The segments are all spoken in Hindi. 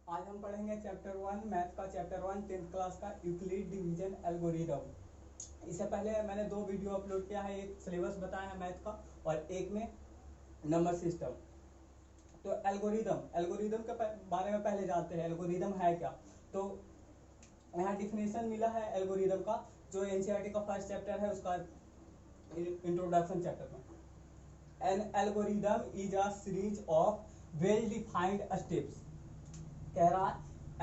आज हम पढ़ेंगे चैप्टर 1 मैथ का चैप्टर 1 10th क्लास का यूक्लिड डिवीजन एल्गोरिदम। इससे पहले मैंने 2 वीडियो अपलोड किया है, एक सिलेबस बताया है मैथ का और एक में नंबर सिस्टम। तो एल्गोरिदम के बारे में पहले जानते हैं एल्गोरिदम है क्या। तो यहाँ डिफिनेशन मिला है एल्गोरिदम का, जो एनसीईआरटी का फर्स्ट चैप्टर है उसका इंट्रोडक्शन चैप्टर में। N algorithm is a series of well defined steps. कह रहा है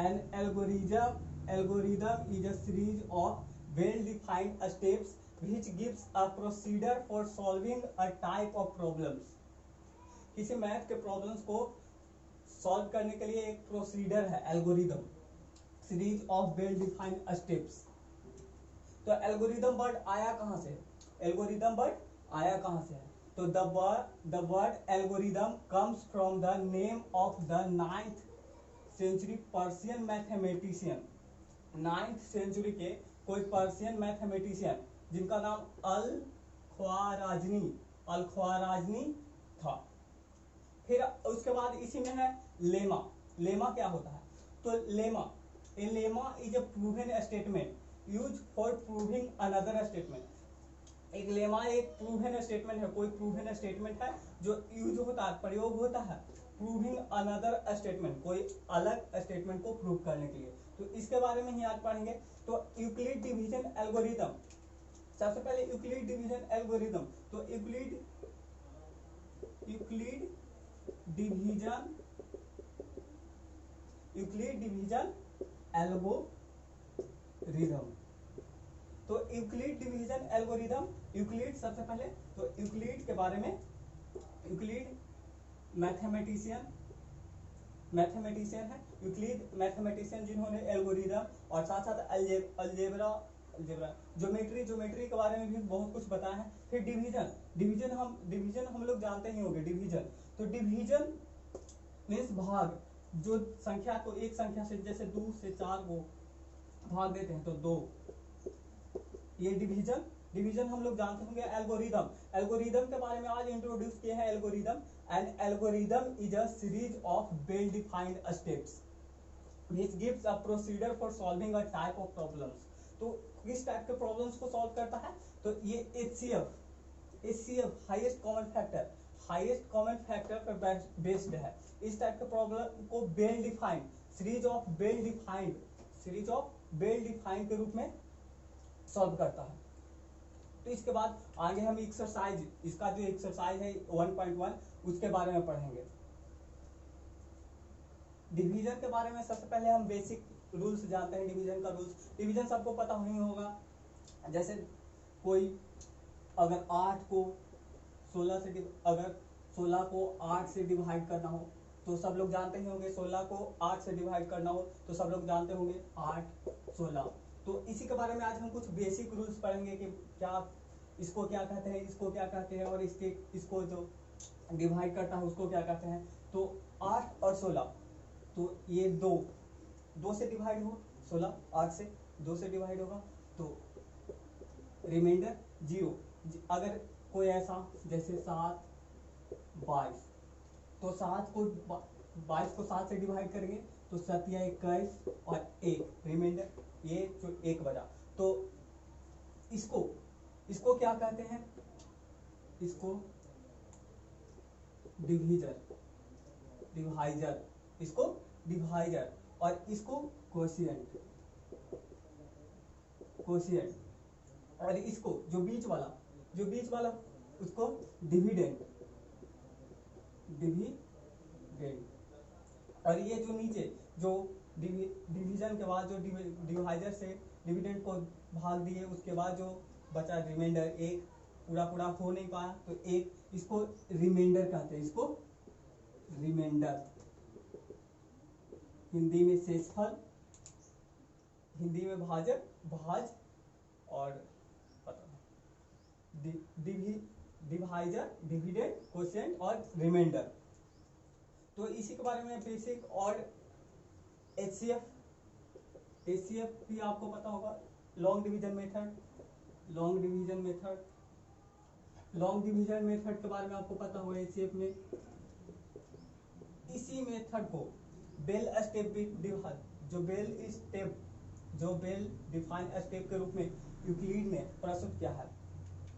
N algorithm is a series of well defined steps which gives a procedure for solving a type of problems. किसी मैथ के प्रॉब्लम्स को सॉल्व करने के लिए एक प्रोसीजर है algorithm, series of well defined steps. तो एल्गोरिदम वर्ड आया कहां से? एल्गोरिदम वर्ड आया कहां से है? तो the word algorithm comes from the name of the 9th century Persian mathematician. 9th century के कोई पर्शियन मैथमेटिशियन जिनका नाम अल ख्वाराजनी था। फिर उसके बाद इसी में है लेमा। लेमा क्या होता है? तो lemma is a proven statement use for proving another statement. एक लेमा एक प्रूवन स्टेटमेंट है, कोई प्रूवन स्टेटमेंट है जो यूज होता है, प्रयोग होता है प्रूविंग अनदर स्टेटमेंट, कोई अलग स्टेटमेंट को प्रूव करने के लिए। तो इसके बारे में ही आज पढ़ेंगे। तो यूक्लिड डिवीजन एल्गोरिदम, सबसे पहले यूक्लिड डिवीजन एल्गोरिदम। तो यूक्लिड डिवीजन एल्गोरिदम। तो यूक्लिड डिवीजन एल्गोरिदम, यूक्लिड सबसे पहले तो यूक्लिड के बारे में, यूक्लिड मैथमेटिशियन है। यूक्लिड मैथमेटिशियन जिन्होंने एल्गोरिदम और साथ साथ अलजेब्रा ज्योमेट्री के बारे में भी बहुत कुछ बताया है। फिर डिवीजन हम लोग जानते ही होंगे। डिवीजन तो डिवीजन मीन्स भाग, जो संख्या को एक संख्या से जैसे 2 से 4 को भाग देते हैं तो 2, ये डिवीजन हम लोग जानते होंगे। एल्गोरिदम के बारे में आज इंट्रोड्यूस किया है algorithm. And algorithm is a series of well defined steps which gives a procedure for solving a type of problems। तो किस टाइप के प्रॉब्लम्स को सॉल्व करता है? तो ये HCF हाईएस्ट कॉमन फैक्टर पर बेस्ड है। इस टाइप के प्रॉब्लम को सीरीज ऑफ वेल डिफाइंड के रूप में सॉल्व करता है। तो इसके बाद आगे हम एक्सरसाइज, इसका जो एक्सरसाइज है 1.1 उसके बारे में पढ़ेंगे। डिवीजन के बारे में सबसे पहले हम बेसिक रूल्स जानते हैं। डिवीजन का रूल्स, डिवीजन सबको पता नहीं होगा। जैसे कोई अगर 8 को 16 से अगर 16 को 8 से डिवाइड करना हो तो सब लोग जानते ही होंगे। 16 को 8 से डिवाइड करना हो तो सब लोग जानते होंगे 8 16। तो इसी के बारे में आज हम कुछ बेसिक रूल्स पढ़ेंगे कि क्या इसको क्या कहते हैं, इसको क्या कहते हैं, और इसको जो डिवाइड करता है उसको क्या कहते हैं। तो 8 और 16, तो ये 2 से डिवाइड हो, 16 8 से 2 से डिवाइड होगा तो रिमाइंडर 0। अगर कोई ऐसा जैसे 7 22, तो 22 को 7 से डिवाइड करेंगे तो 7 या 21 और 1 रिमाइंडर, ये जो 1 बचा। तो इसको क्या कहते हैं? इसको डिवाइजर और इसको कोशिएंट। और इसको जो बीच वाला उसको डिविडेंड। और ये जो नीचे जो डिवीजन के बाद जो डिवाइजर से डिविडेंड को भाग दिए उसके बाद जो बचा रिमाइंडर, एक पूरा हो नहीं पाया तो एक, इसको रिमाइंडर कहते हैं। इसको रिमाइंडर, हिंदी में शेषफल, हिंदी में भाज और डिवाइजर, डिविडेंड, कोशिएंट और रिमाइंडर। तो इसी के बारे में बेसिक। और HCF भी आपको पता होगा। लॉन्ग डिवीजन मेथड के बारे में आपको पता होगा। HCF में इसी मेथड को बेल स्टेप जो बेल डिफाइन स्टेप के रूप में यूक्लिड ने प्रस्तुत किया है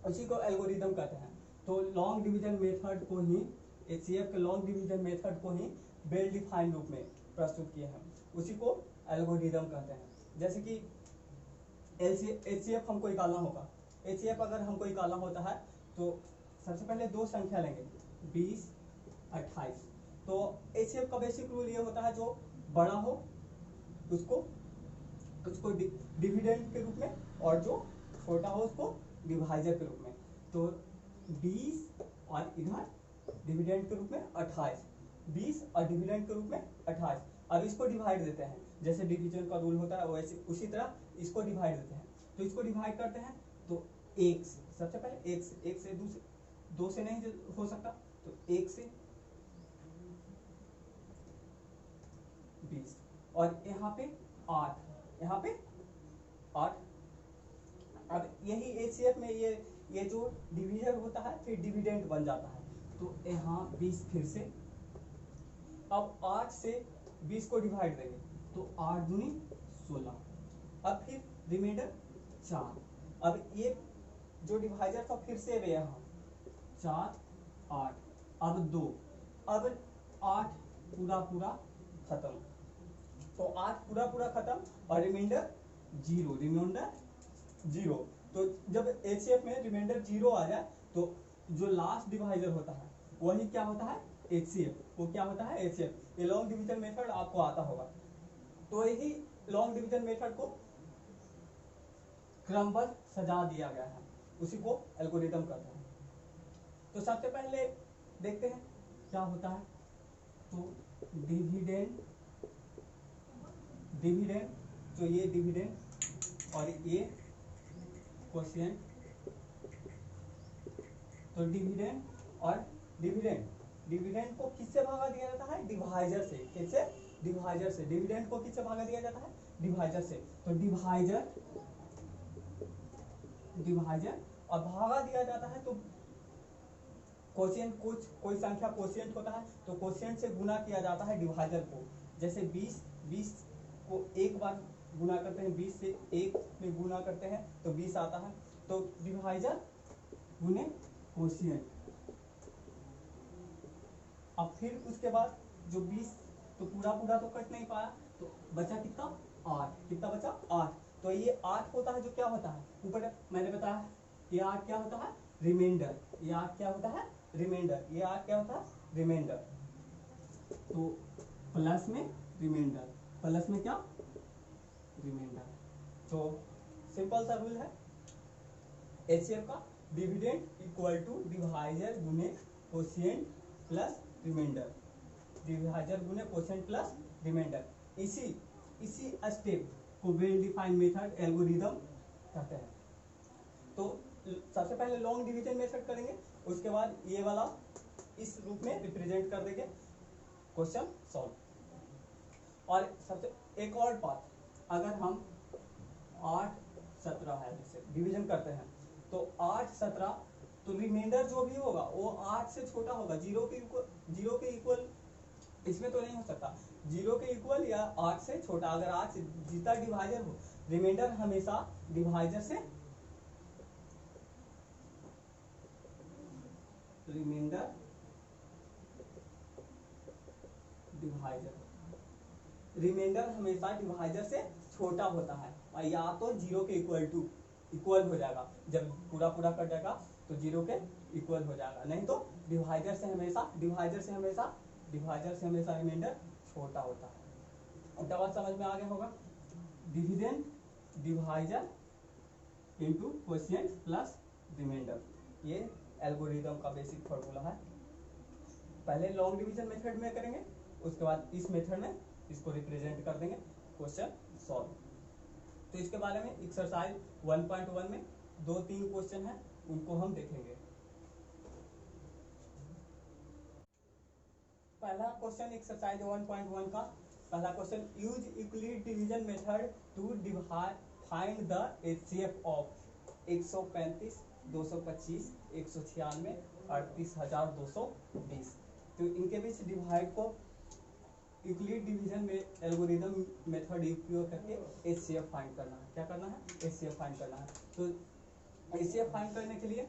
उसी को एल्गोरिदम कहते हैं। तो लॉन्ग डिवीजन मेथड को ही एचसीएफ के लॉन्ग डिवीजन मेथड को ही बेल डिफाइन रूप में प्रस्तुत किया है, उसी को एल्गोरिदम कहते हैं। जैसे कि एचसीएफ हमको निकालना होगा, एचसीएफ अगर हमको निकालना होता है तो सबसे पहले दो संख्या लेंगे 20 28। तो एचसीएफ का बेसिक रूल ये होता है जो बड़ा हो उसको डिविडेंड के रूप में और जो छोटा हो उसको डिवाइजर के रूप में। तो 20 और इधर डिविडेंड के रूप में 28, 20 और डिविडेंड के रूप में 28। अब इसको डिवाइड देते हैं, जैसे डिवीजन का रूल होता है वैसे उसी तरह इसको डिवाइड देते हैं। तो इसको डिवाइड करते हैं तो एक से, सबसे पहले एक से दो से नहीं हो सकता, तो एक से 20 और यहाँ पे 8, यहाँ पे 8। अब यही एचसीएफ में ये जो डिवीजन होता है फिर डिविडेंड बन जाता है। तो यहाँ 20 फिर से, अब 8 से 20 को डिवाइड देंगे तो 8 दूनी 16, अब फिर रिमाइंडर 4। अब ये जो डिवाइजर था फिर से यहाँ 4 8, अब 2, अब 8 पूरा खत्म, तो 8 पूरा खत्म और रिमाइंडर 0। तो जब एचसीएफ में रिमाइंडर 0 आ जाए तो जो लास्ट डिवाइजर होता है वही क्या होता है एचसीएफ, वो क्या होता है एचसीएफ। ये लॉन्ग डिवीजन मेथड आपको आता होगा। तो यही लॉन्ग डिवीजन मेथड को क्रमबद्ध सजा दिया गया है, उसी को एल्गोरिदम कहते हैं। तो सबसे पहले देखते हैं क्या होता है। तो डिविडेंड जो ये डिविडेंड और ये क्वोशिएंट, तो डिविडेंड और डिविडेंड को किससे भागा दिया जाता है डिवाइजर से। किससे? डिवाइजर से। डिविडेंड को किससे भागा दिया जाता है डिवाइजर से। तो डिवाइजर और भागा दिया जाता है तो क्वोशिएंट, कोई संख्या क्वोशिएंट होता है तो क्वोशिएंट से गुना किया जाता है डिवाइजर को। जैसे 20 को एक बार गुना करते हैं, 20 से 1 में गुना करते हैं तो 20 आता है। तो डिवाइजर गुने क्वोशिएंट। अब फिर उसके बाद जो 20 तो पूरा तो कट नहीं पाया तो बचा कितना 8, कितना बचा 8। तो ये 8 होता है जो क्या होता है ऊपर मैंने बताया ये 8 क्या होता है रिमाइंडर, ये 8 क्या होता है रिमाइंडर, ये 8 क्या होता है रिमाइंडर। तो प्लस में रिमाइंडर, प्लस में क्या रिमाइंडर। तो सिंपल सा रूल है एचसीएफ का, डिविडेंड इक्वल टू डिवाइजर गुने क्वोशिएंट प्लस रिमाइंडर, डिवाइजर गुने क्वोशिएंट प्लस रिमाइंडर। इसी स्टेप को वेल डिफाइंड मेथड एल्गोरिदम कहते हैं। तो सबसे पहले लॉन्ग डिवीजन मेथड करेंगे, उसके बाद ये वाला इस रूप में रिप्रेजेंट कर देंगे क्वेश्चन सॉल्व। और सबसे एक और बात, अगर हम 8 17 है जैसे डिवीजन करते हैं तो 8 17 तो रिमाइंडर जो भी होगा वो 8 से छोटा होगा, 0 के इक्वल इसमें तो नहीं हो सकता, 0 के इक्वल या 8 से छोटा। अगर 8 से जितना डिवाइजर हो रिमाइंडर हमेशा डिवाइजर से रिमाइंडर हमेशा डिवाइजर से छोटा होता है, और या तो 0 के इक्वल हो जाएगा, जब पूरा कट जाएगा तो 0 के इक्वल हो जाएगा, नहीं तो डिवाइजर से हमेशा रिमाइंडर छोटा होता है। डबल समझ में आ गया होगा। Dividend divisor into quotient plus remainder, ये एल्गोरिदम का बेसिक फॉर्मूला है। पहले लॉन्ग डिवीजन मेथड में करेंगे, उसके बाद इस मेथड में इसको रिप्रेजेंट कर देंगे क्वेश्चन सॉल्व। तो इसके बारे में एक्सरसाइज 1.1 में 2-3 क्वेश्चन है, उनको हम देखेंगे। पहला क्वेश्चन एक्सरसाइज 1.1 का पहला question, use Euclid division method to find the HCF of 135 225 196 38220। तो इनके बीच डिवाइड को यूक्लिड डिवीजन में एल्गोरिदम मेथड उपयोग करके एचसीएफ फाइंड करना है। क्या करना है? एचसीएफ फाइंड करना है। तो एचसीएफ फाइंड करने के लिए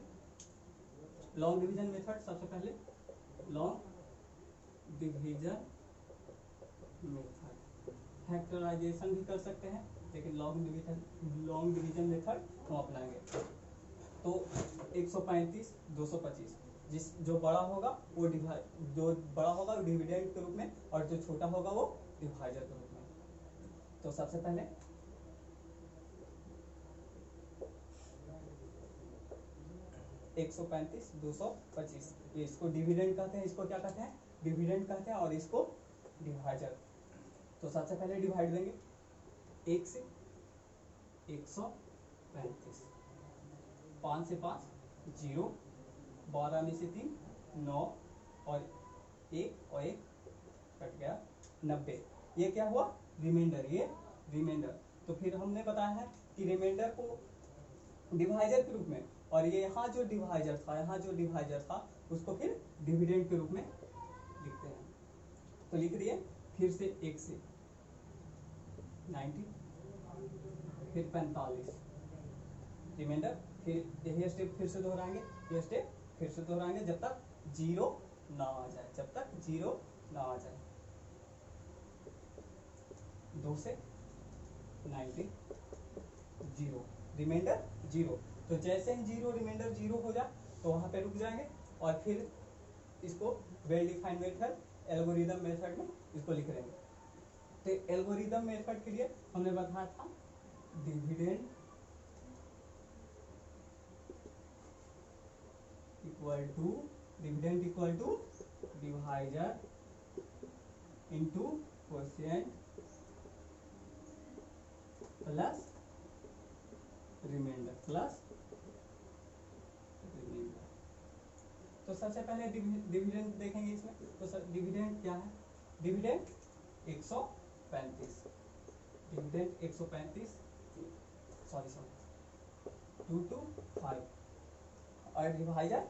लॉन्ग डिवीजन मेथड, सबसे पहले लॉन्ग डिवीजन मेथड, फैक्टराइजेशन भी कर सकते हैं, लेकिन लॉन्ग डिवीजन मेथड हम अपनाएंगे। तो 135 225, जो बड़ा होगा वो डिविडेंड के रूप में, और जो छोटा होगा वो डिवाइजर के रूप में। तो सबसे पहले 135 225, इसको डिविडेंड कहते हैं, इसको क्या कहते हैं? डिविडेंड कहते हैं, और इसको डिवाइजर। तो सबसे पहले डिवाइड देंगे 1 से 135, 5 से 5 0, 12 में से 3 9, और 1 और 1 कट गया 90। ये क्या हुआ? रिमाइंडर, ये रिमाइंडर। तो फिर हमने बताया है कि रिमाइंडर को डिवाइजर के रूप में, और ये यहाँ जो डिवाइजर था उसको फिर डिविडेंड के रूप में लिखते हैं। तो लिख दिए, फिर से 1 से 90, फिर 45 रिमाइंडर, फिर यही स्टेप फिर से दोहराएंगे, ये स्टेप फिर से दोहराएंगे जब तक 0 ना आ जाए, 2 से 90 0 रिमाइंडर 0। तो जैसे ही 0 रिमाइंडर 0 हो जाए तो वहां पे रुक जाएंगे, और फिर इसको well defined method algorithm method में इसको लिख लेंगे। तो एल्गोरिदम मेथड के लिए हमने बताया था dividend equal to divisor into quotient plus remainder तो सबसे पहले डिविडेंड देखेंगे इसमें। तो सर डिविडेंड क्या है? डिविडेंड 135, डिविडेंड 135 225, और डिवाइजर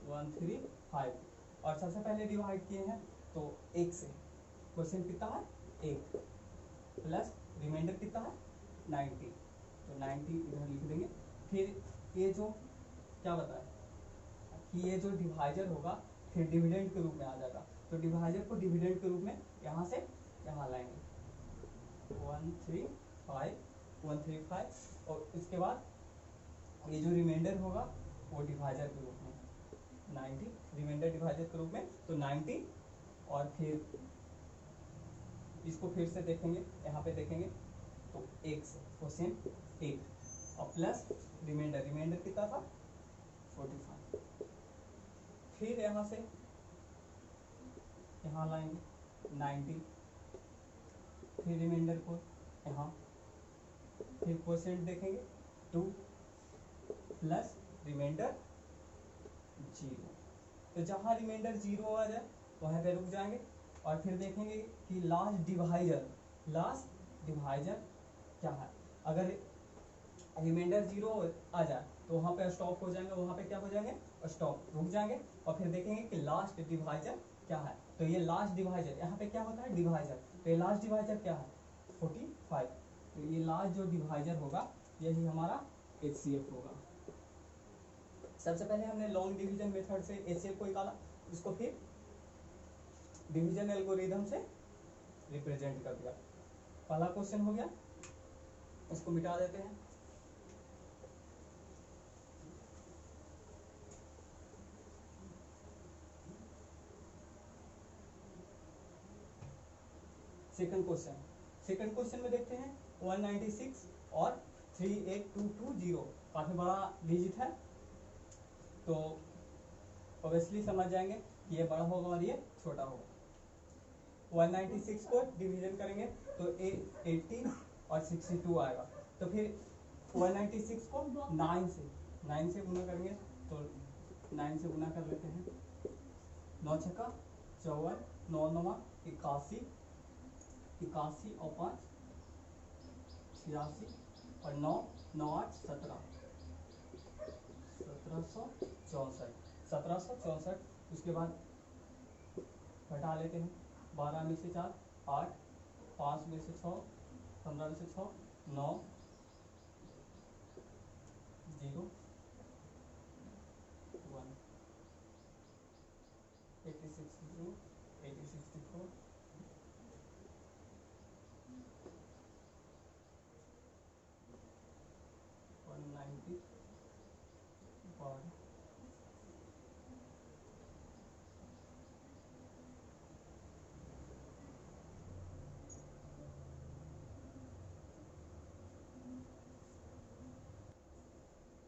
135, और सबसे पहले डिवाइड किए हैं तो 1 से, क्वेश्चन कितना है? 1, प्लस रिमाइंडर कितना है? 90, तो 90 इधर लिख देंगे। फिर ये जो क्या बताया कि ये जो डिवाइजर होगा फिर डिविडेंड के रूप में आ जाएगा, तो डिवाइजर को डिविडेंड के रूप में यहाँ से यहाँ लाएंगे 135, और इसके बाद ये जो रिमाइंडर होगा वो डिवाइजर के रूप में 90, रिमाइंडर डिवाइजर के रूप में तो 90, और फिर इसको फिर से देखेंगे, यहाँ पे देखेंगे तो 1 से क्वेश्चन 1, और प्लस रिमाइंडर कितना था? 45, फिर यहाँ से यहाँ लाएंगे 90, फिर रिमाइंडर को यहाँ, फिर क्वोशिएंट देखेंगे 2 प्लस रिमाइंडर 0। तो जहाँ रिमाइंडर 0 आ जाए वहाँ पे रुक जाएंगे, और फिर देखेंगे कि लास्ट डिवाइजर क्या है। अगर रिमाइंडर 0 आ जाए तो वहाँ पे स्टॉप हो जाएंगे, वहाँ पे क्या हो जाएंगे? स्टॉप, रुक जाएंगे, और फिर देखेंगे कि लास्ट डिवाइजर क्या है। तो ये लास्ट डिवाइजर, यहाँ पे क्या होता है? डिवाइजर। तो ये लास्ट डिवाइजर क्या है? 45। तो ये लास्ट जो डिवाइजर होगा यही हमारा एचसीएफ होगा। सबसे पहले हमने लॉन्ग डिवीजन मेथड से एचसीएफ को निकाला, इसको फिर डिवीजन एल्गोरिथम से रिप्रेजेंट कर दिया। पहला क्वेश्चन हो गया, इसको मिटा देते हैं। सेकंड क्वेश्चन में देखते हैं 196 और 38220, काफी बड़ा डिजिट है, तो ऑब्वियसली समझ जाएंगे कि ये बड़ा होगा और ये छोटा होगा। 196 को डिवीजन करेंगे तो 80 और 62 आएगा। तो फिर 196 को 9 से गुना करेंगे, तो 9 से गुना कर लेते हैं। 9 छक्का 54, 9 9 81, 81 और 5 86, और 9 9 8 17, 1764। उसके बाद घटा लेते हैं 12 में से 4 8, 5 में से 6, 15 में से 6 9, 0 1, 86 0, 84, 190 और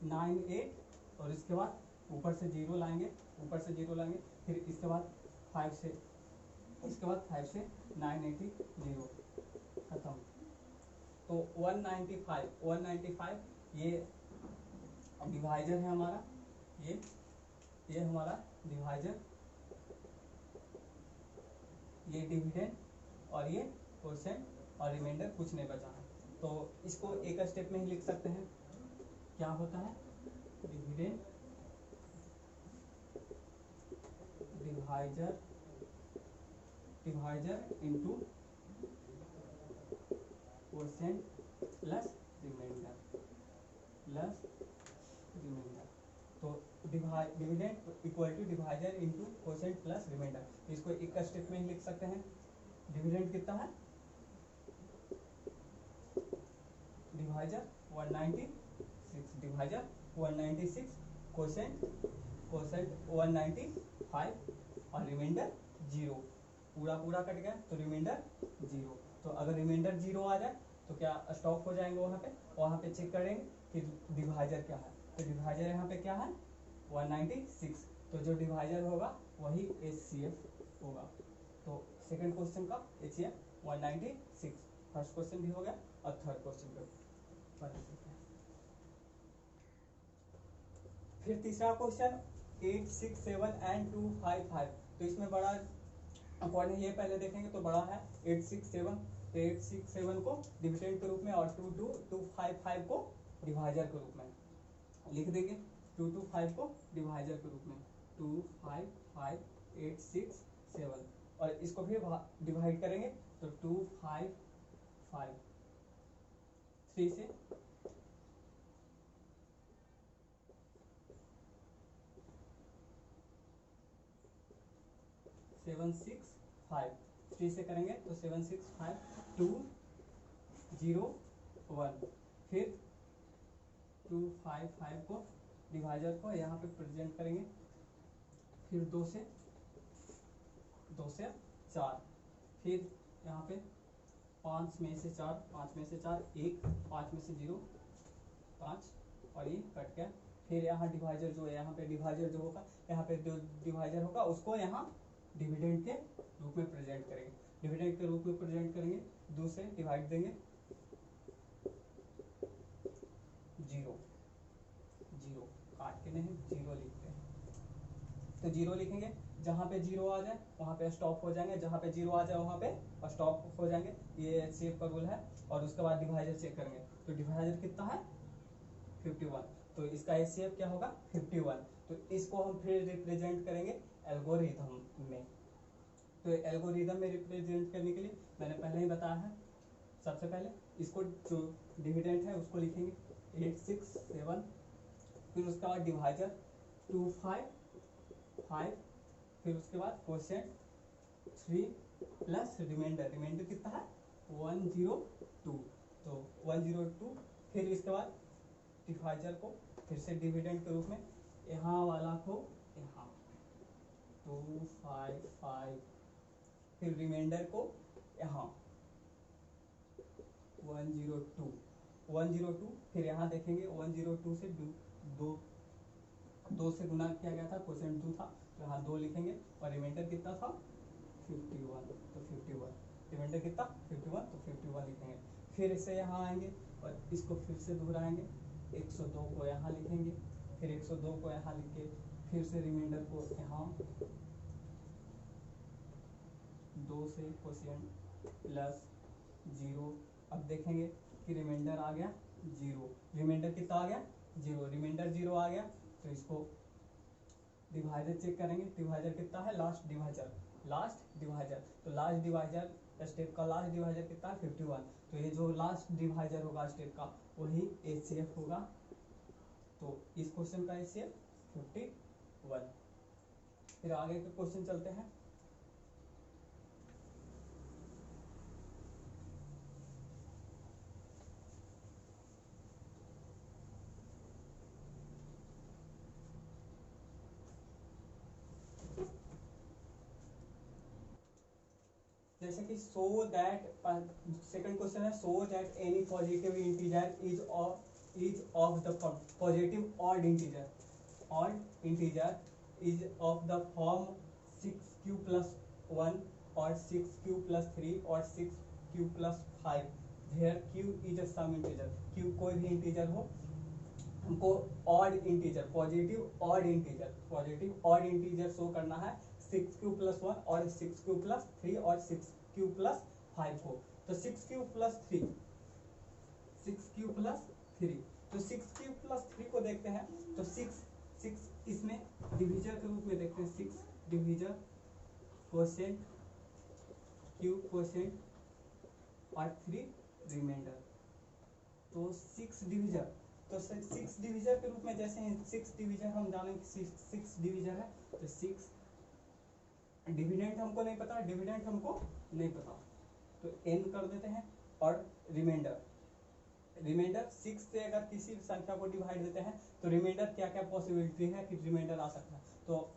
98 और इसके बाद ऊपर से 0 लाएंगे, ऊपर से 0 लाएंगे, फिर इसके बाद 5 से, इसके बाद 5 से 980 खत्म। तो 195 ये डिवाइजर है हमारा, ये हमारा डिवाइजर, ये डिविडेंड और ये क्वोशिएंट और रिमाइंडर कुछ नहीं बचा है। तो इसको एक स्टेप में ही लिख सकते हैं। क्या होता है? Dividend divisor into quotient plus remainder तो dividend equal to divisor into quotient plus remainder. इसको एक स्टेप में ही लिख सकते हैं। डिविडेंड कितना है? डिवाइजर 196 क्वोशिएंट 195 और रिमाइंडर 0। पूरा कट गया तो रिमाइंडर 0। तो अगर रिमाइंडर 0 आ जाए तो क्या स्टॉप हो जाएंगे वहाँ पे चेक करेंगे कि डिवाइजर क्या है। तो डिवाइजर यहाँ पे क्या है? 196। तो जो डिवाइजर होगा वही HCF होगा। तो सेकंड क्वेश्चन का HCF 196। फर्स्ट क्वेश्चन भी हो गया और थर्ड क्वेश्चन का फिर तीसरा क्वेश्चन 867 एंड 255। तो इसमें बड़ा अकॉर्डिंग ये पहले देखेंगे तो बड़ा है 867। तो 867 को डिविडेंड के रूप में और 255 को डिवाइजर के रूप में लिख देंगे। 225 को डिवाइजर के रूप में 255867 और इसको भी डिवाइड करेंगे तो 255 3 से 765 3 से करेंगे तो 765201। फिर 255 को डिवाइजर को यहाँ पे प्रेजेंट करेंगे। फिर 2 से 4, फिर यहाँ पे 5 में से 4 1, 5 में से 0 5 और ये कट गया। फिर यहाँ डिवाइजर जो है, यहाँ पे डिवाइजर जो होगा, यहाँ पे जो डिवाइजर होगा उसको यहाँ डिविडेंड के रूप में प्रेजेंट करेंगे। डिविडेंड के रूप में प्रेजेंट करेंगे, 2 से डिवाइड देंगे 0 काट के नहीं 0 लिखते हैं। तो 0 लिखेंगे, जहाँ पे 0 आ जाए वहाँ पे स्टॉप हो जाएंगे, जहाँ पे 0 आ जाए वहाँ पे स्टॉप हो जाएंगे। ये HCF का रूल है। और उसके बाद डिवाइजर चेक करेंगे तो डिवाइजर कितना है? 51। तो इसका HCF क्या होगा? 51। तो इसको हम फिर रिप्रेजेंट करेंगे एल्गोरिथम में। तो एल्गोरिथम में रिप्रेजेंट करने के लिए मैंने पहले ही बताया है। सबसे पहले इसको जो डिविडेंड है उसको लिखेंगे 867, फिर उसका बाद डिवाइजर 255, फिर उसके बाद क्वोशिएंट 3 प्लस रिमाइंडर कितना है? 102। तो 102, फिर इसके बाद डिवाइजर को फिर से डिविडेंड के रूप में यहाँ वाला को यहाँ 255, फिर रिमाइंडर को यहाँ 102, फिर यहाँ देखेंगे 102 से 2 से गुना किया गया था, क्वोशिएंट 2 था तो यहाँ 2 लिखेंगे और रिमाइंडर कितना था? 51। तो 51 रिमाइंडर कितना? 51। तो 51 लिखेंगे। फिर इससे यहाँ आएंगे और इसको फिर से दोहराएंगे, 102 को यहाँ लिखेंगे, फिर 102 को यहाँ लिख के फिर से रिमाइंडर को यहाँ 2 से क्वोशिएंट प्लस 0। अब देखेंगे कि रिमाइंडर आ गया 0। रिमाइंडर कितना आ गया? 0। रिमाइंडर 0 आ गया तो इसको डिवाइजर चेक करेंगे। डिवाइजर कितना है? Last divisor last divisor. तो लास्ट डिवाइजर, स्टेप का लास्ट डिवाइजर कितना है 51। तो ये जो लास्ट डिवाइजर होगा स्टेप का वही HCF होगा। तो इस क्वेश्चन का HCF 51। फिर आगे के क्वेश्चन चलते हैं। जैसे कि सो दैट, सेकंड क्वेश्चन है so that any positive integer is of the positive odd integer is of the form 6q plus 1 और 6q plus 3 और 6q plus 5 where q is a some integer. q कोई भी इंटीजर हो, हमको odd integer, positive odd integer show करना है 6q plus 1 और 6q plus 3 और 6q plus 5 को। तो 6q plus 3 तो 6q plus 3 को देखते हैं। तो 6 इसमें डिवीजर के रूप में देखते हैं। 6 डिवीजर क्वोशिएंट, q क्वोशिएंट और 3 रिमाइंडर। तो 6 डिवीजर, तो 6 डिवीजर के रूप में जैसे 6 डिवीजर हम जानेंगे 6 डिवीजर है। तो 6 डिविडेंड हमको नहीं पता, डिविडेंड हमको नहीं पता, तो n कर देते हैं। और रिमाइंडर 6 से अगर किसी संख्या को डिवाइड देते हैं तो रिमाइंडर क्या क्या पॉसिबिलिटी है कि रिमाइंडर आ सकता है। तो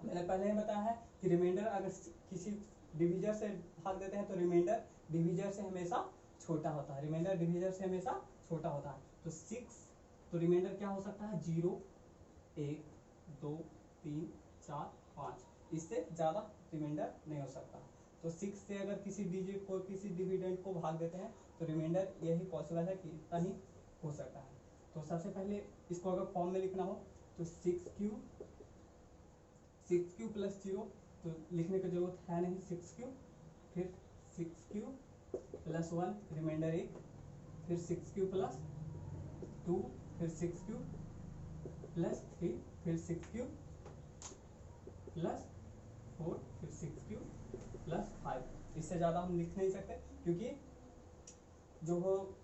मैंने पहले ही बताया है कि रिमाइंडर अगर किसी डिविजर से भाग देते हैं तो रिमाइंडर डिविजर से हमेशा छोटा होता है, रिमाइंडर डिविजर से हमेशा छोटा होता है। तो 6, तो रिमाइंडर क्या हो सकता है 0, 1, 2, 3, 4, 5, इससे ज्यादा रिमाइंडर नहीं हो सकता। तो 6 से अगर किसी डिजिट को, किसी डिविडेंड को भाग देते हैं तो रिमाइंडर यही पॉसिबल है कि इतना ही हो सकता है। तो सबसे पहले इसको अगर फॉर्म में लिखना हो तो 6q प्लस 0, तो लिखने की जरूरत है नहीं, 6q, फिर 6q प्लस 1 रिमाइंडर 1, फिर 6q प्लस 2, फिर 6q प्लस 3, फिर 6q प्लस 4, फिर 6q प्लस 5। इससे ज्यादा हम लिख नहीं सकते क्योंकि जो हो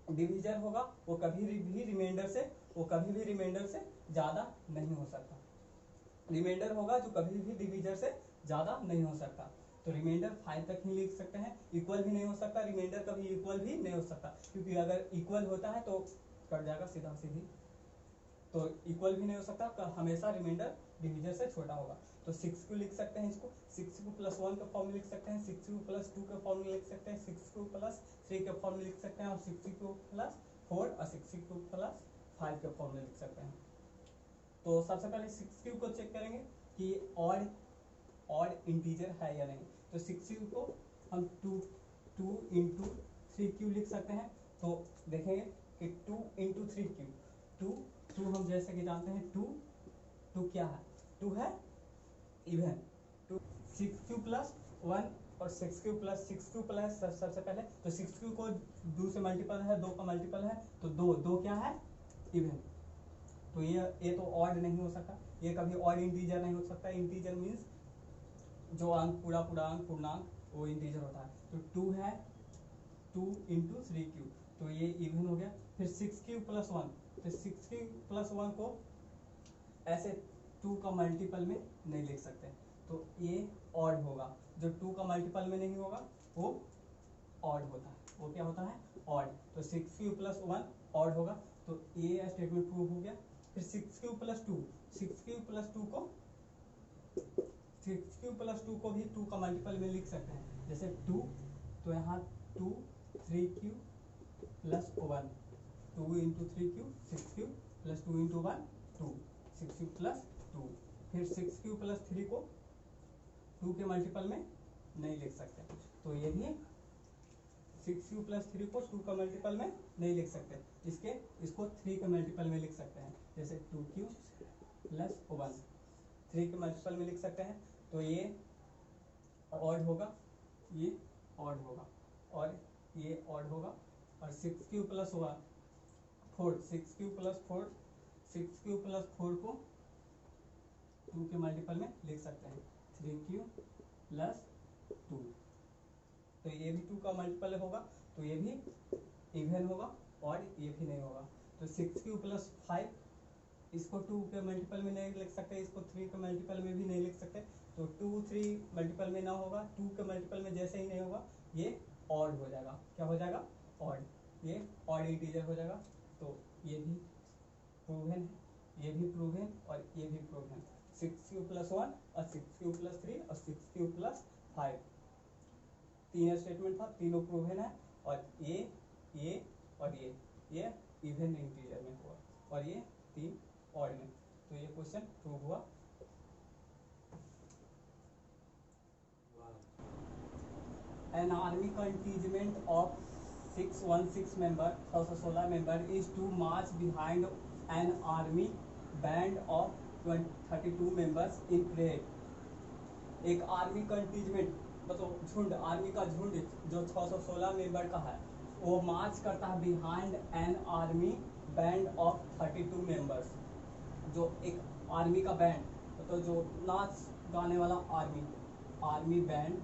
डिवीजर होगा वो कभी भी रिमाइंडर से ज्यादा नहीं हो सकता। रिमाइंडर होगा जो कभी भी डिवीजर से ज्यादा नहीं हो सकता। तो रिमाइंडर 5 तक ही लिख सकते हैं। इक्वल भी नहीं हो सकता, रिमाइंडर कभी इक्वल भी नहीं हो सकता, क्योंकि अगर इक्वल होता है तो कट जाएगा सीधा सीधी। तो इक्वल भी नहीं हो सकता, हमेशा रिमाइंडर डिवीजर से छोटा होगा। तो 6q लिख सकते हैं, इसको 6q प्लस 1 के फॉर्म में लिख सकते हैं, 6q प्लस 2 के फॉर्म में लिख सकते हैं, 6q प्लस 3 के फॉर्म में लिख सकते हैं, और 6q प्लस 4 और 6q प्लस 5 के फॉर्म में लिख सकते हैं। तो सबसे पहले 6q को चेक करेंगे कि ऑड इंटीजर है या नहीं। तो 6q को हम 2 इंटू 3q लिख सकते हैं। तो देखेंगे कि 2 इंटू 3q, 2 हम जैसे कि जानते हैं 2 क्या है, 2 है इवन। 6q प्लस 1 और 6q प्लस सबसे पहले तो 6q को 2 से मल्टीपल है, 2 का मल्टीपल है, तो 2 क्या है इवन। तो ये तो ऑड नहीं हो सकता, ये कभी ऑड इंटीजर नहीं हो सकता। इंटीजर मीन्स जो अंक पूरा अंक पूर्णांक वो इंटीजर होता है। तो 2 है, 2 इंटू 3q, तो ये इवन हो गया। फिर 6q प्लस 1, तो 6q प्लस 1 को ऐसे 2 का मल्टीपल में नहीं लिख सकते, तो ये ऑड होगा। जो 2 का मल्टीपल में नहीं होगा वो ऑड होता है, वो क्या होता है ऑड। तो 6q प्लस 1 ऑड होगा, तो ये स्टेटमेंट प्रूव हो गया। फिर 6q प्लस 2, 6q प्लस 2 को 6q प्लस 2 को भी 2 का मल्टीपल में लिख सकते हैं, जैसे 2, तो यहाँ 2 3q plus 1, 2 into 3q 6q plus 2 into 1 2, 6q plus 2। फिर 6q प्लस 3 को 2 के मल्टीपल में नहीं लिख सकते, तो ये भी 6q प्लस 3 को 2 का मल्टीपल में नहीं लिख सकते, इसको 3 के मल्टीपल में लिख सकते हैं, जैसे 2q प्लस 1 3 के मल्टीपल में लिख सकते हैं। तो ये ऑड होगा, ये ऑड होगा और ये ऑड होगा। और 6q प्लस 4, 6q प्लस 4 को 2 के मल्टीपल में लिख सकते हैं, 3q प्लस 2, तो ये भी 2 का मल्टीपल होगा, तो ये भी इवन होगा और ये भी नहीं होगा। तो 6q प्लस 5, इसको 2 के मल्टीपल में नहीं लिख सकते, इसको 3 के मल्टीपल में भी नहीं लिख सकते, तो 2 3 मल्टीपल में ना होगा, 2 के मल्टीपल में जैसे ही नहीं होगा ये ऑड हो जाएगा। क्या हो जाएगा? ऑड, ये ऑड इंटीजर हो जाएगा। तो ये भी प्रूवन है, ये भी प्रूवन और ये भी प्रूवन। 6q प्लस 1 और 6q प्लस 3 और 6q प्लस 5, तीन स्टेटमेंट था, तीनों प्रूवन है। और ये और ये इवन इंटीजर में हुआ और ये 3 ऑड में, तो ये क्वेश्चन प्रूव हुआ। An army contingent of 616 member, 616 member is to march behind an army band of 32 members in parade. एक आर्मी कंटीजमेंट मतलब झुंड, आर्मी का झुंड जो 616 मेंबर का है, वो मार्च करता है behind an army band of 32 members. जो एक आर्मी का बैंड, तो जो नाच गाने वाला आर्मी बैंड,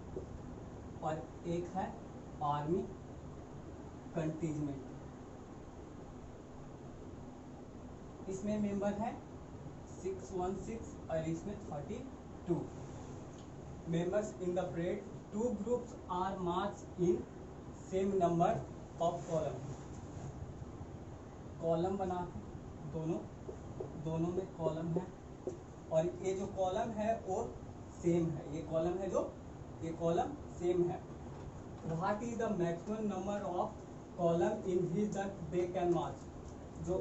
और एक है आर्मी कंटीजमेंट। इसमें मेंबर है 616 और इसमें 32 members in the parade. 2 groups are march in same number of column बना के, दोनों में कॉलम है, और ये जो कॉलम है वो सेम है, ये कॉलम है जो ये कॉलम सेम है। What is the maximum number of column in which that they can march. जो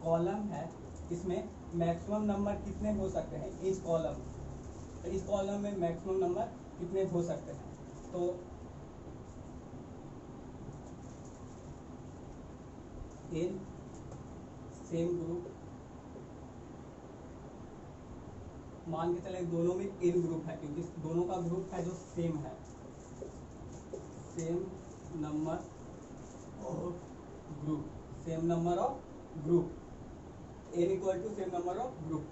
कॉलम है इसमें मैक्सिमम नंबर कितने हो सकते हैं, इस कॉलम में मैक्सिमम नंबर कितने हो सकते हैं। तो इन सेम ग्रुप, मान के चले दोनों में इन ग्रुप है, क्योंकि दोनों का ग्रुप है जो सेम है, same number of group, same number of group, n equal to same number of group,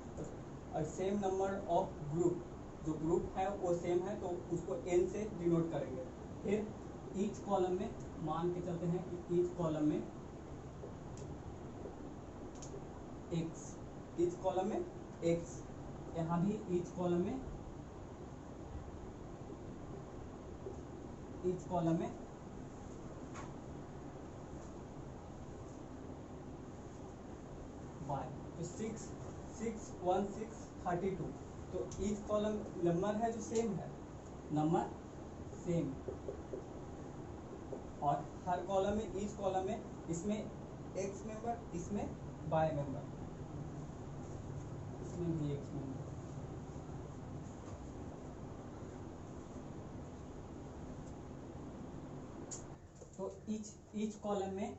और सेम नंबर ऑफ ग्रुप, जो ग्रुप है वो सेम है तो उसको n से डिनोट करेंगे। फिर ईच कॉलम में मान के चलते हैं कि ईच कॉलम में x, ईच कॉलम में x, यहाँ भी ईच कॉलम में y, तो 6 6 1 6 32, तो ईच कॉलम नंबर है जो सेम है, नंबर सेम, और हर कॉलम में ईच कॉलम में इसमें x मेंबर, इसमें y मेंबर, इसमें भी x मेंबर। तो ईच कॉलम में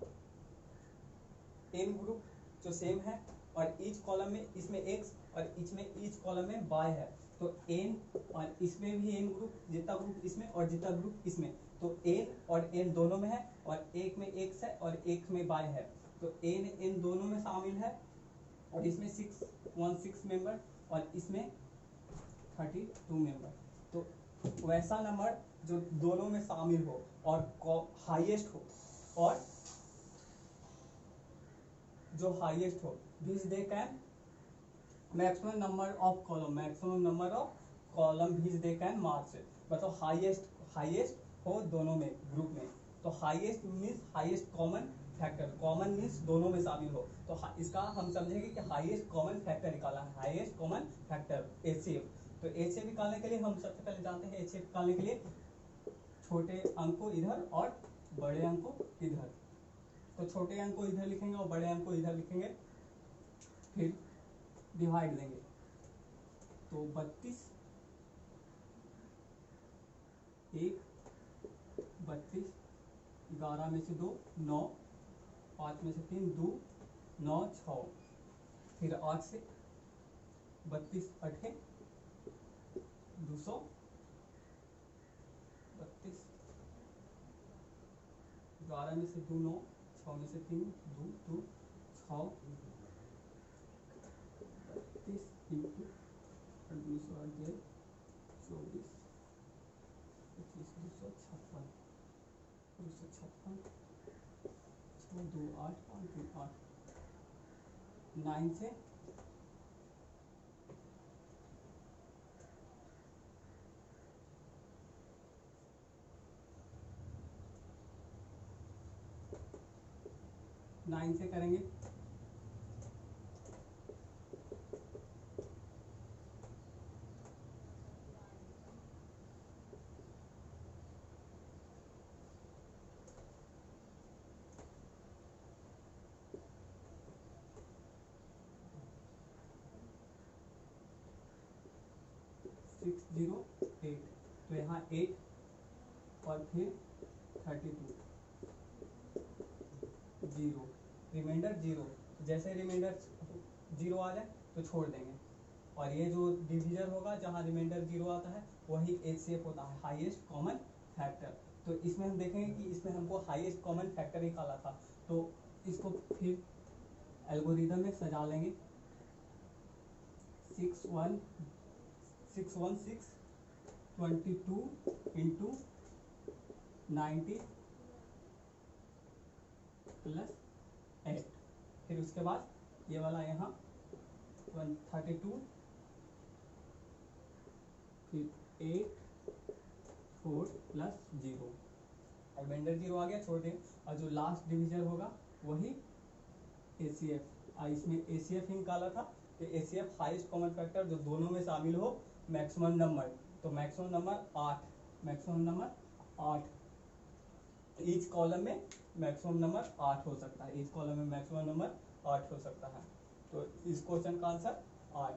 n ग्रुप जो सेम है, और ईच कॉलम में इसमें x और इसमें ईच कॉलम में y है, तो n, और इसमें भी n ग्रुप, जितना ग्रुप इसमें और जितना ग्रुप इसमें, तो n और n दोनों में है, और एक में x है और एक में y है, तो n दोनों में शामिल है, और इसमें 616 मेंबर और इसमें 32 मेंबर। तो वैसा नंबर जो दोनों में शामिल हो और हाईएस्ट हो, और जो हाईएस्ट हो, this they can maximum number of column which they can march, मतलब हाईएस्ट हो दोनों में ग्रुप में। तो highest means highest common factor, common means दोनों में शामिल हो, तो इसका हम समझेंगे कि हाईएस्ट कॉमन फैक्टर निकाला है, हाईएस्ट कॉमन फैक्टर HCF। तो HCF निकालने के लिए हम सबसे पहले जानते हैं, HCF निकालने के लिए छोटे अंक को इधर और बड़े अंक को इधर, तो छोटे अंक को इधर लिखेंगे और बड़े अंक को इधर लिखेंगे, फिर डिवाइड देंगे, तो 32 1 32, 11 में से 2 9, 5 में से 3 2 9 6, फिर 8 से 32 8 232, 11 में से 2 9, 6 में से 3 2 2 6, 32 इंटू 208 24 25 256 256 6 2 8 5 2 8 9 से 9 से करेंगे 608, तो यहाँ 8 और फिर 32 0, रिमाइंडर 0। जैसे रिमाइंडर 0 आ जाए तो छोड़ देंगे। और ये जो डिवीजन होगा जहाँ रिमाइंडर 0 आता है वही HCF होता है, हाईएस्ट कॉमन फैक्टर। तो इसमें हम देखेंगे कि इसमें हमको हाईएस्ट कॉमन फैक्टर निकाला था, तो इसको फिर एल्गोरिदम में सजा लेंगे। 616 22 इंटू 90 प्लस 8, फिर उसके बाद ये वाला यहाँ 132, फिर 8 4 प्लस 0, रिमाइंडर 0 आ गया, छोड़ दें। और जो लास्ट डिवीजन होगा वही ACF, इसमें ACF ही निकाला था, तो ACF हाईएस्ट कॉमन फैक्टर जो दोनों में शामिल हो मैक्सिमम नंबर, तो maximum number 8, maximum number 8, each column में मैक्सिमम नंबर 8 हो सकता है, ईच कॉलम में मैक्सिमम नंबर 8 हो सकता है। तो इस क्वेश्चन का answer 8।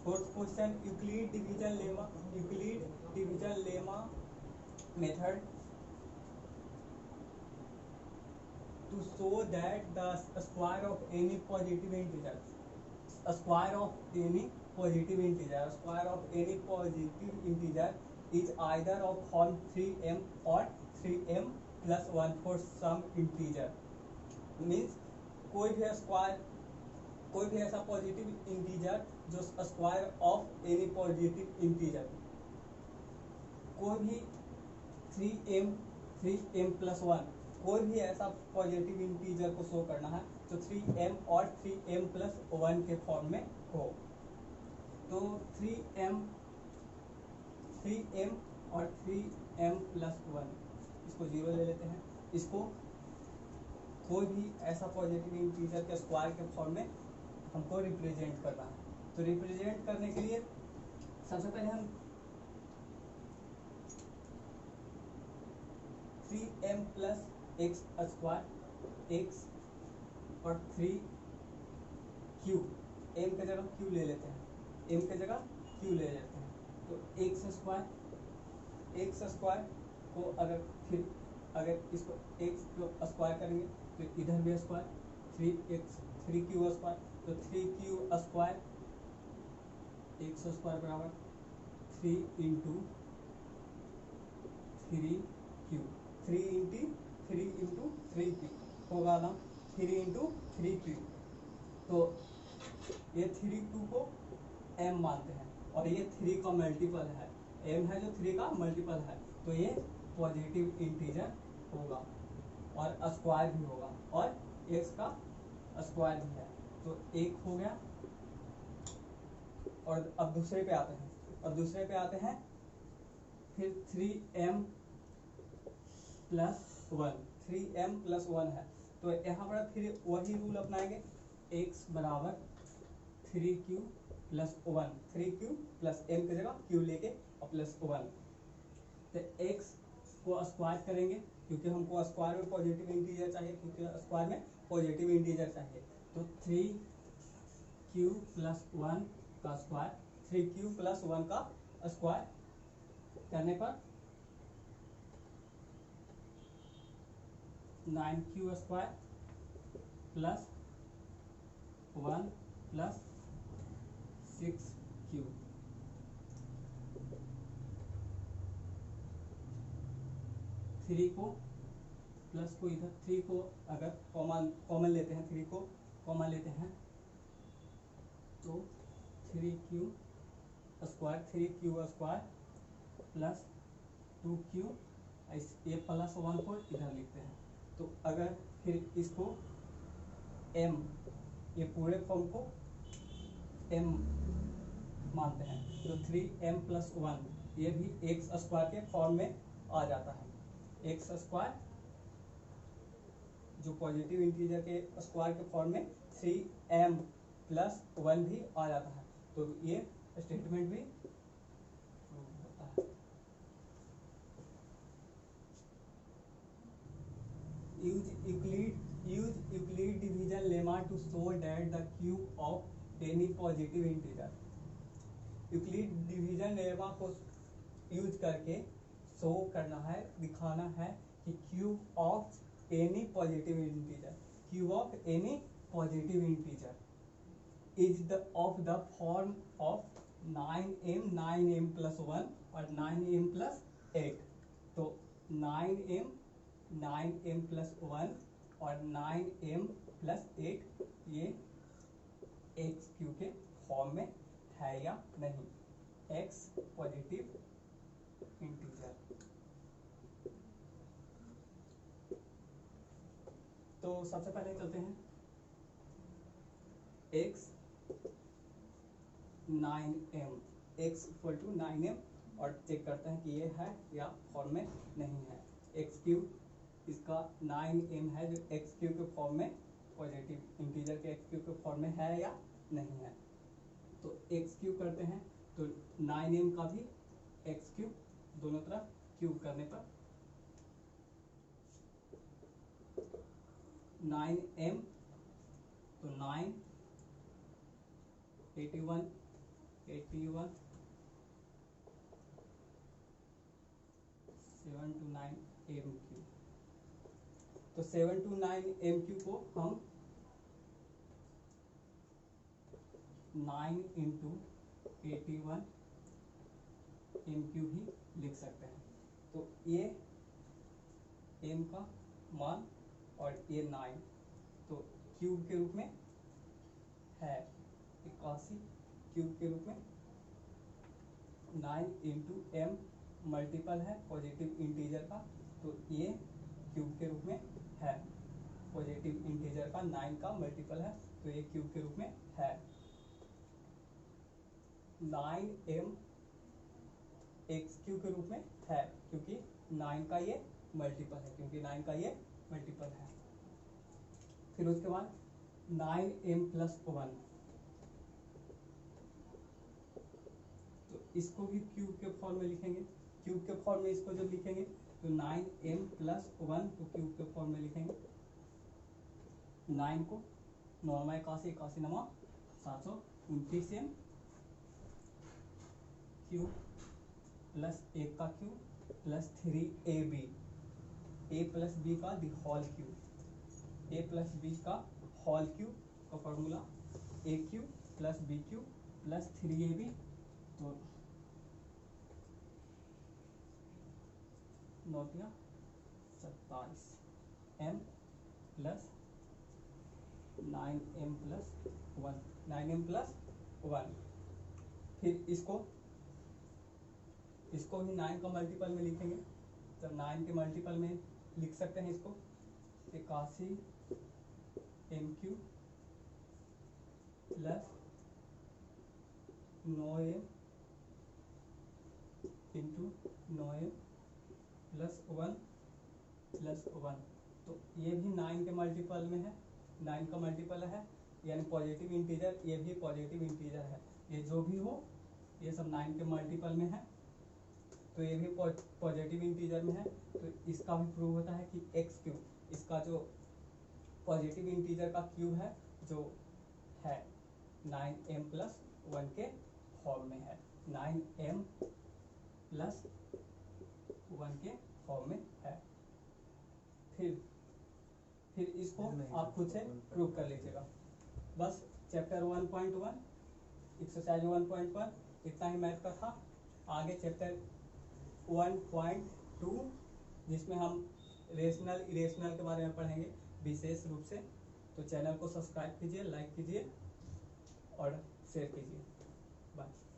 Fourth question, Euclid division lemma method to show that the square of any positive integer, square of any positive integer is either of form 3m or 3m plus 1 for some integer। Means कोई भी ऐसा पॉजिटिव इंटीजर जो square of any positive integer, कोई भी 3m प्लस 1, कोई भी ऐसा पॉजिटिव इंटीजर को शो करना है तो 3m और 3m प्लस 1 के फॉर्म में हो। तो 3m और 3m प्लस 1, इसको 0 ले लेते हैं। इसको कोई भी ऐसा पॉजिटिव इंटीजर के स्क्वायर के फॉर्म में हमको रिप्रेजेंट करना है। तो रिप्रेजेंट करने के लिए सबसे पहले हम 3m plus x square x और 3q, m के जगह q ले लेते हैं, m के जगह q ले लेते हैं। तो x स्क्वायर को अगर इसको x को स्क्वायर करेंगे तो इधर भी स्क्वायर 3q स्क्वायर, तो 3q स्क्वायर x स्क्वायर बराबर 3 इंटू 3q, 3 इंटू 3q होगा ना, 3 इंटू 3q। तो ये 3q को m मानते हैं और ये 3 का मल्टीपल है, m है जो 3 का मल्टीपल है, तो ये पॉजिटिव इंटीजर होगा और स्क्वायर भी होगा और x का स्क्वायर भी है। तो एक हो गया। और अब दूसरे पे आते हैं, फिर 3m प्लस 1 है, तो यहाँ पर फिर वही रूल अपनाएंगे, x बराबर 3q plus 1, 3q plus m की जगह q लेके और प्लस 1। तो x को स्क्वायर करेंगे क्योंकि हमको स्क्वायर में पॉजिटिव इंटीजर चाहिए, तो 3q प्लस 1 का स्क्वायर, 3q प्लस 1 का स्क्वायर करने पर 9q square plus 1 plus 6q, 3 को प्लस को इधर 3 को अगर कॉमन लेते हैं, 3 को कॉमन लेते हैं तो 3q square 3q² plus 2q, ये प्लस 1 को इधर लिखते हैं। तो अगर फिर इसको m, ये पूरे फॉर्म को m मानते हैं, तो 3m+1 ये भी x² के फॉर्म में आ जाता है। x² जो पॉजिटिव इंटीजर के स्क्वायर के फॉर्म में 3m+1 भी आ जाता है। तो ये स्टेटमेंट भी होता है। use Euclid division lemma to show that the cube of any positive integer। Euclid division lemma को यूज करके शो करना है, दिखाना है कि cube of any positive integer, cube of any positive integer is the of the form of 9m 9m+1 और 9m+8। तो 9m 9m+1 और 9m+8 ये एक्स क्यू के फॉर्म में है या नहीं, एक्स पॉजिटिव इंटीजर। तो सबसे पहले चलते हैं x 9m, x equal to 9m और चेक करते हैं कि ये है या फॉर्म में नहीं है। एक्स क्यूब इसका 9m है जो एक्स क्यूब के फॉर्म में, पॉजिटिव इंटीजर के एक्स क्यूब के फॉर्म में है या नहीं है। तो एक्स क्यूब करते हैं तो 9m का भी एक्स क्यूब दोनों तरफ क्यूब करने पर 9m, तो 9 81 81 7 to 9 m क्यूब। तो 7 to 9 m क्यूब को हम 9 × 81 m क्यूब ही लिख सकते हैं। तो ये m का मान और ये 9, तो क्यूब के रूप में है 81 क्यूब के रूप में। 9 × m मल्टीपल है पॉजिटिव इंटीजर का, तो ये क्यूब के रूप में है। पॉजिटिव इंटीजर का 9 का मल्टीपल है, तो ये क्यूब के रूप में है। 9m एक्स क्यूब के रूप में है क्योंकि 9 का ये मल्टीपल है, फिर उसके बाद 9m+1, तो इसको भी क्यूब के फॉर्म में लिखेंगे। क्यूब के फॉर्म में इसको जब लिखेंगे तो 9m+1 को क्यूब के फॉर्म में लिखेंगे। 9 को 9 81 81 9 729m क्यूब प्लस 1 का cube plus 3ab, a plus B का the whole cube, a plus B का होल क्यूब का formula a cube plus B cube plus 3ab। तो 9 या 27 m प्लस 9m+1, 9m+1। फिर इसको भी 9 का मल्टीपल में लिखेंगे। जब 9 के मल्टीपल में लिख सकते हैं इसको 81 m cube plus 9m into 9m plus 1 तो ये भी 9 के मल्टीपल में है, 9 का मल्टीपल है यानी पॉजिटिव इंटीजर, ये भी पॉजिटिव इंटीजर है। ये जो भी हो ये सब 9 के मल्टीपल में है, तो ये भी पॉजिटिव इंटीजर में है। तो इसका भी प्रूव होता है कि एक्स क्यूब, इसका जो पॉजिटिव इंटीजर का क्यूब है जो है 9m+1 के फॉर्म में है, 9m+1 के फॉर्म में है। फिर इसको आप खुद से प्रूव कर लीजिएगा। बस चैप्टर 1.1 एक्सरसाइज 1.1 इतना ही मैथ का था। आगे चैप्टर 1.2 जिसमें हम रेशनल इरेशनल के बारे में पढ़ेंगे विशेष रूप से। तो चैनल को सब्सक्राइब कीजिए, लाइक कीजिए और शेयर कीजिए। बाय।